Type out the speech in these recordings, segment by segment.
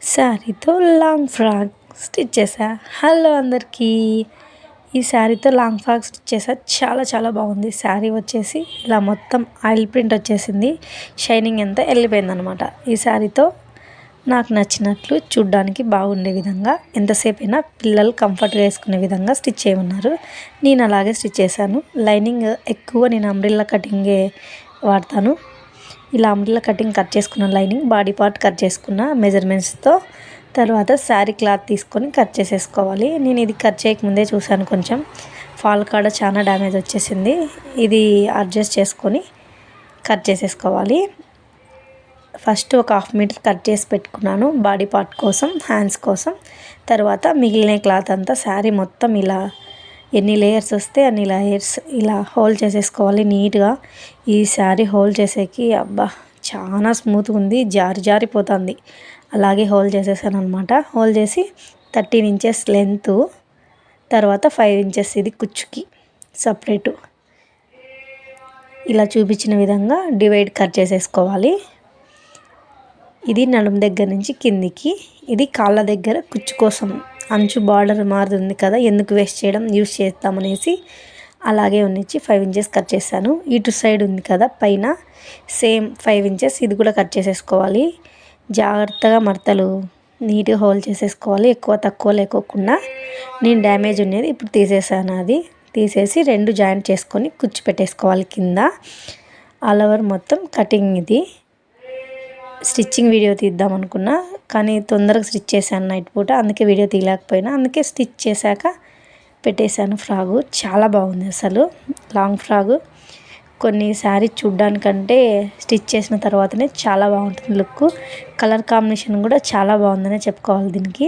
శారీతో long frock stitch చేసా. Hello అందరికీ, ఈ శారీతో లాంగ్ ఫ్రాక్ స్టిచ్ చేసా. చాలా చాలా బాగుంది. శారీ వచ్చేసి ఇలా మొత్తం ఆయిల్ ప్రింట్ వచ్చేసింది. షైనింగ్ అంతా వెళ్ళిపోయిందనమాట. ఈ శారీతో నాకు నచ్చినట్లు చూడ్డానికి బాగుండే విధంగా, ఎంతసేపు అయినా పిల్లలు కంఫర్ట్గా వేసుకునే విధంగా స్టిచ్ చేయమన్నారు. నేను అలాగే స్టిచ్ చేశాను. లైనింగ్ ఎక్కువ నేను అంబ్రెల్లా కటింగే వాడతాను. ఇలా అంబ్రెల్లా కటింగ్ కట్ చేసుకున్న లైనింగ్ బాడీ పార్ట్ కట్ చేసుకున్న మెజర్మెంట్స్తో, తర్వాత శారీ క్లాత్ తీసుకొని కట్ చేసేసుకోవాలి. నేను ఇది కట్ చేయకముందే చూశాను, కొంచెం ఫాల్ కాడ చాలా డ్యామేజ్ వచ్చేసింది. ఇది అడ్జస్ట్ చేసుకొని కట్ చేసేసుకోవాలి. ఫస్ట్ ఒక 1/2 మీటర్ కట్ చేసి పెట్టుకున్నాను బాడీ పార్ట్ కోసం, హ్యాండ్స్ కోసం. తర్వాత మిగిలిన క్లాత్ అంతా శారీ మొత్తం ఇలా ఎన్ని లేయర్స్ వస్తే అన్ని లేయర్స్ ఇలా హోల్డ్ చేసేసుకోవాలి నీట్గా. ఈ శారీ హోల్డ్ చేసేకి అబ్బా చాలా స్మూత్గా ఉంది, జారిపోతుంది. అలాగే హోల్డ్ చేసేసాను అనమాట. హోల్డ్ చేసి 13 ఇంచెస్ లెంత్, తర్వాత 5 ఇంచెస్ ఇది కుచ్చుకి సపరేటు. ఇలా చూపించిన విధంగా డివైడ్ కట్ చేసేసుకోవాలి. ఇది నడుము దగ్గర నుంచి కిందికి, ఇది కాళ్ళ దగ్గర కుచ్చు కోసం అంచు బార్డర్ మారుతుంది కదా, ఎందుకు వేస్ట్ చేయడం, యూస్ చేద్దామనేసి అలాగే ఉన్నిచ్చి 5 ఇంచెస్ కట్ చేశాను. ఇటు సైడ్ ఉంది కదా పైన, సేమ్ 5 ఇంచెస్ ఇది కూడా కట్ చేసేసుకోవాలి. జాగ్రత్తగా మడతలు నీట్గా హోల్డ్ చేసేసుకోవాలి, ఎక్కువ తక్కువ లేకోకుండా. నేను డ్యామేజ్ ఉన్నది ఇప్పుడు తీసేసాను. అది తీసేసి 2 జాయింట్ చేసుకొని కుచ్చు పెట్టేసుకోవాలి కింద. ఆల్ ఓవర్ మొత్తం కటింగ్. ఇది స్టిచ్చింగ్ వీడియో తీద్దాం అనుకున్నా, కానీ తొందరగా స్టిచ్ చేశాను నైట్ పూట, అందుకే వీడియో తీయలేకపోయినా. అందుకే స్టిచ్ చేశాక పెట్టేశాను. ఫ్రాగు చాలా బాగుంది అసలు, లాంగ్ ఫ్రాగు. కొన్ని శారీ చూడ్డానికంటే స్టిచ్ చేసిన తర్వాతనే చాలా బాగుంటుంది లుక్. కలర్ కాంబినేషన్ కూడా చాలా బాగుందనే చెప్పుకోవాలి. దీనికి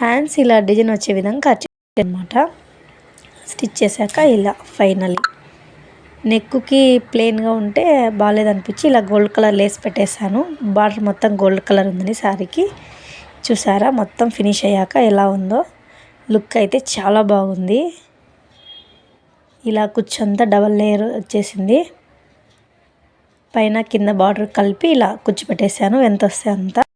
హ్యాండ్స్ ఇలా డిజైన్ వచ్చే విధంగా కట్ అనమాట. స్టిచ్ చేశాక ఇలా ఫైనల్లీ నెక్కుకి ప్లెయిన్గా ఉంటే బాగాలేదనిపించి ఇలా గోల్డ్ కలర్ లేస్ పెట్టేశాను. బార్డర్ మొత్తం గోల్డ్ కలర్ ఉందని శారీకి. చూసారా మొత్తం ఫినిష్ అయ్యాక ఎలా ఉందో లుక్ అయితే చాలా బాగుంది. ఇలా కుచ్చంతా డబల్ లేయర్ వచ్చేసింది. పైన కింద బార్డర్ కలిపి ఇలా కుచ్చు పెట్టేశాను, ఎంత వస్తే అంత.